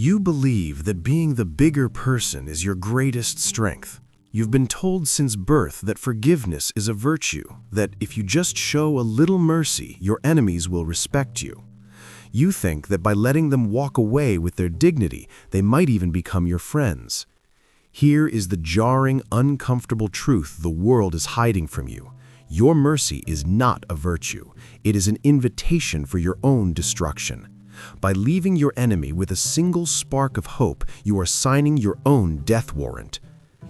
You believe that being the bigger person is your greatest strength. You've been told since birth that forgiveness is a virtue, that if you just show a little mercy, your enemies will respect you. You think that by letting them walk away with their dignity, they might even become your friends. Here is the jarring, uncomfortable truth the world is hiding from you. Your mercy is not a virtue. It is an invitation for your own destruction. By leaving your enemy with a single spark of hope, you are signing your own death warrant.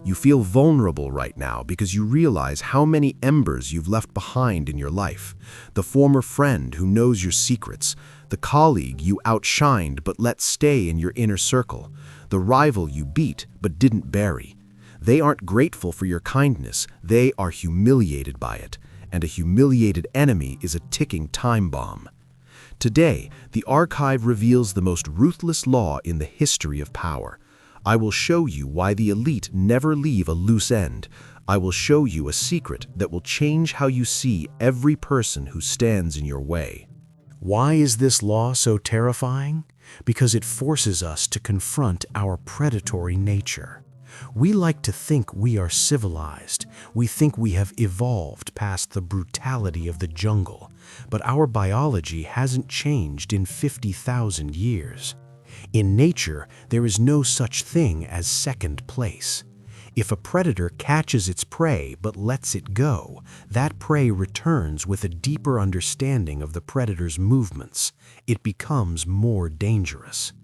You feel vulnerable right now because you realize how many embers you've left behind in your life. The former friend who knows your secrets, the colleague you outshined but let stay in your inner circle, the rival you beat but didn't bury. They aren't grateful for your kindness, they are humiliated by it, and a humiliated enemy is a ticking time bomb. Today, the archive reveals the most ruthless law in the history of power. I will show you why the elite never leave a loose end. I will show you a secret that will change how you see every person who stands in your way. Why is this law so terrifying? Because it forces us to confront our predatory nature. We like to think we are civilized. We think we have evolved past the brutality of the jungle, but our biology hasn't changed in 50,000 years. In nature, there is no such thing as second place. If a predator catches its prey but lets it go, that prey returns with a deeper understanding of the predator's movements. It becomes more dangerous.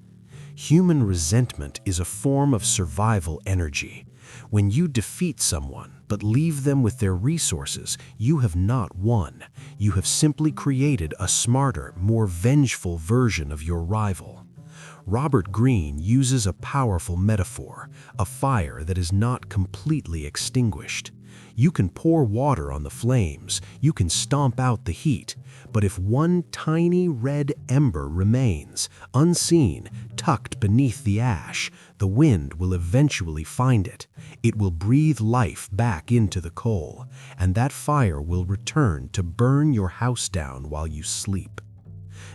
Human resentment is a form of survival energy. When you defeat someone but leave them with their resources, you have not won. You have simply created a smarter, more vengeful version of your rival. Robert Greene uses a powerful metaphor, a fire that is not completely extinguished. You can pour water on the flames, you can stomp out the heat, but if one tiny red ember remains, unseen, tucked beneath the ash, the wind will eventually find it. It will breathe life back into the coal, and that fire will return to burn your house down while you sleep.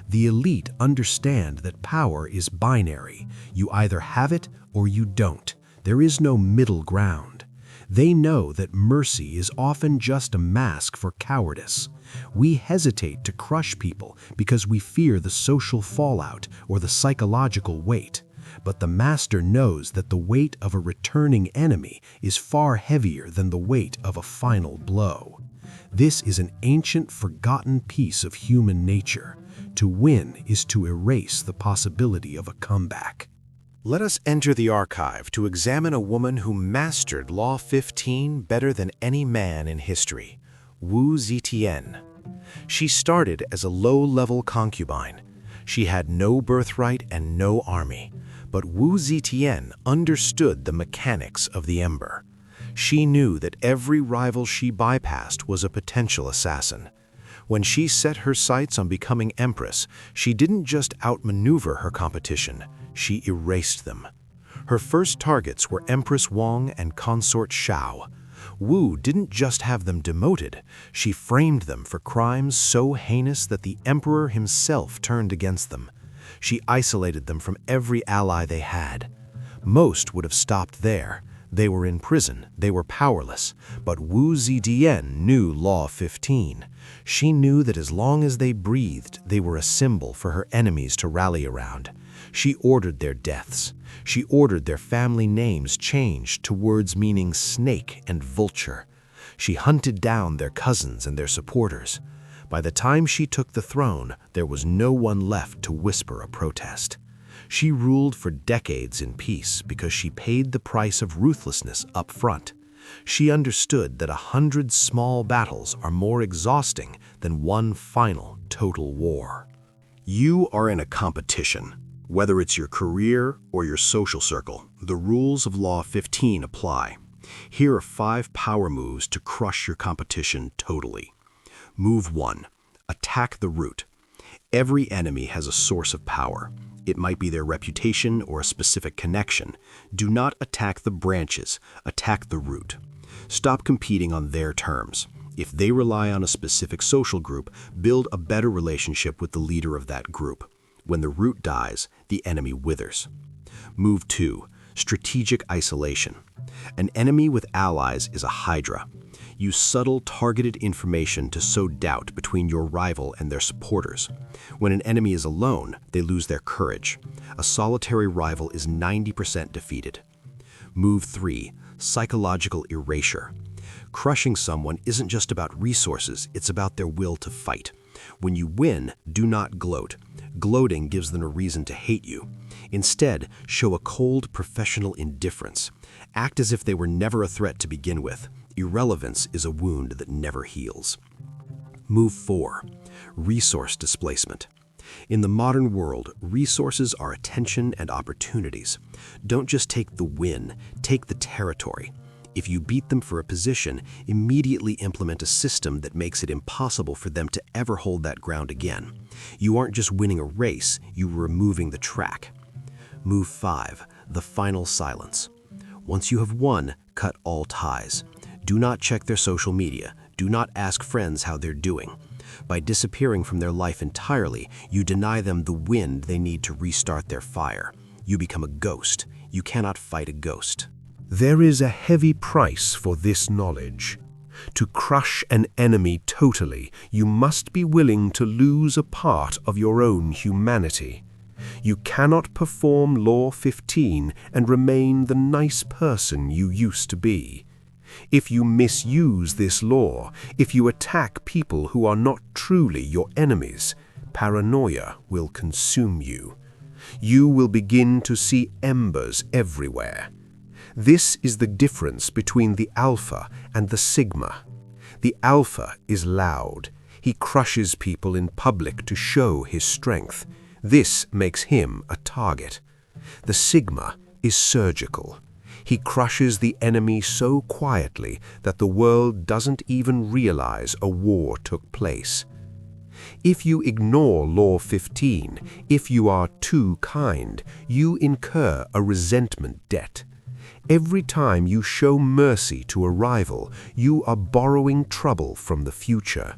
The elite understand that power is binary. You either have it or you don't. There is no middle ground. They know that mercy is often just a mask for cowardice. We hesitate to crush people because we fear the social fallout or the psychological weight. But the master knows that the weight of a returning enemy is far heavier than the weight of a final blow. This is an ancient, forgotten piece of human nature. To win is to erase the possibility of a comeback. Let us enter the archive to examine a woman who mastered Law 15 better than any man in history, Wu Zetian. She started as a low-level concubine. She had no birthright and no army, but Wu Zetian understood the mechanics of the ember. She knew that every rival she bypassed was a potential assassin. When she set her sights on becoming empress, she didn't just outmaneuver her competition, she erased them. Her first targets were Empress Wang and consort Shao. Wu didn't just have them demoted, she framed them for crimes so heinous that the emperor himself turned against them. She isolated them from every ally they had. Most would have stopped there. They were in prison, they were powerless, but Wu Zetian knew Law 15. She knew that as long as they breathed, they were a symbol for her enemies to rally around. She ordered their deaths. She ordered their family names changed to words meaning snake and vulture. She hunted down their cousins and their supporters. By the time she took the throne, there was no one left to whisper a protest. She ruled for decades in peace because she paid the price of ruthlessness up front. She understood that 100 small battles are more exhausting than one final, total war. You are in a competition. Whether it's your career or your social circle, the rules of Law 15 apply. Here are 5 power moves to crush your competition totally. Move 1. Attack the root. Every enemy has a source of power. It might be their reputation or a specific connection. Do not attack the branches, attack the root. Stop competing on their terms. If they rely on a specific social group, build a better relationship with the leader of that group. When the root dies, the enemy withers. Move 2. Strategic isolation. An enemy with allies is a hydra. Use subtle, targeted information to sow doubt between your rival and their supporters. When an enemy is alone, they lose their courage. A solitary rival is 90% defeated. Move 3. Psychological erasure. Crushing someone isn't just about resources, it's about their will to fight. When you win, do not gloat. Gloating gives them a reason to hate you. Instead, show a cold, professional indifference. Act as if they were never a threat to begin with. Irrelevance is a wound that never heals. Move 4. Resource displacement. In the modern world, resources are attention and opportunities. Don't just take the win, take the territory. If you beat them for a position, immediately implement a system that makes it impossible for them to ever hold that ground again. You aren't just winning a race, you are removing the track. Move 5. The final silence. Once you have won, cut all ties. Do not check their social media. Do not ask friends how they're doing. By disappearing from their life entirely, you deny them the wind they need to restart their fire. You become a ghost. You cannot fight a ghost. There is a heavy price for this knowledge. To crush an enemy totally, you must be willing to lose a part of your own humanity. You cannot perform Law 15 and remain the nice person you used to be. If you misuse this law, if you attack people who are not truly your enemies, paranoia will consume you. You will begin to see embers everywhere. This is the difference between the alpha and the sigma. The alpha is loud. He crushes people in public to show his strength. This makes him a target. The sigma is surgical. He crushes the enemy so quietly that the world doesn't even realize a war took place. If you ignore Law 15, if you are too kind, you incur a resentment debt. Every time you show mercy to a rival, you are borrowing trouble from the future,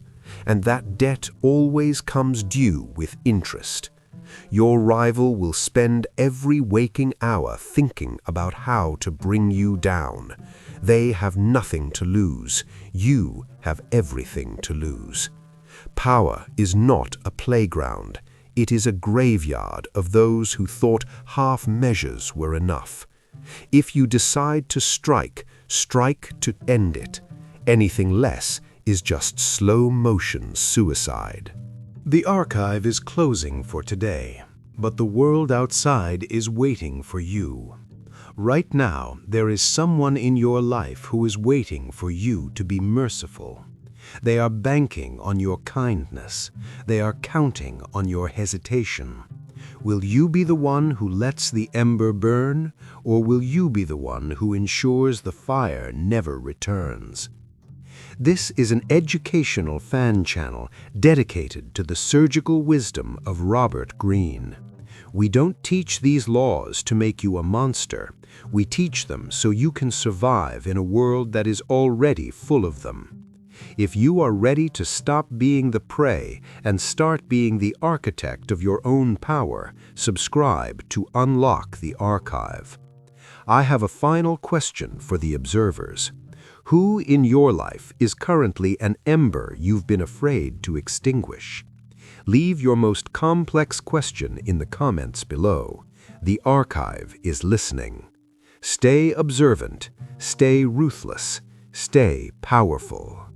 and that debt always comes due with interest. Your rival will spend every waking hour thinking about how to bring you down. They have nothing to lose. You have everything to lose. Power is not a playground. It is a graveyard of those who thought half measures were enough. If you decide to strike, strike to end it. Anything less is just slow-motion suicide. The archive is closing for today, but the world outside is waiting for you. Right now, there is someone in your life who is waiting for you to be merciful. They are banking on your kindness. They are counting on your hesitation. Will you be the one who lets the ember burn, or will you be the one who ensures the fire never returns? This is an educational fan channel dedicated to the surgical wisdom of Robert Greene. We don't teach these laws to make you a monster. We teach them so you can survive in a world that is already full of them. If you are ready to stop being the prey and start being the architect of your own power, subscribe to Unlock the Archive. I have a final question for the observers. Who in your life is currently an ember you've been afraid to extinguish? Leave your most complex question in the comments below. The archive is listening. Stay observant, stay ruthless, stay powerful.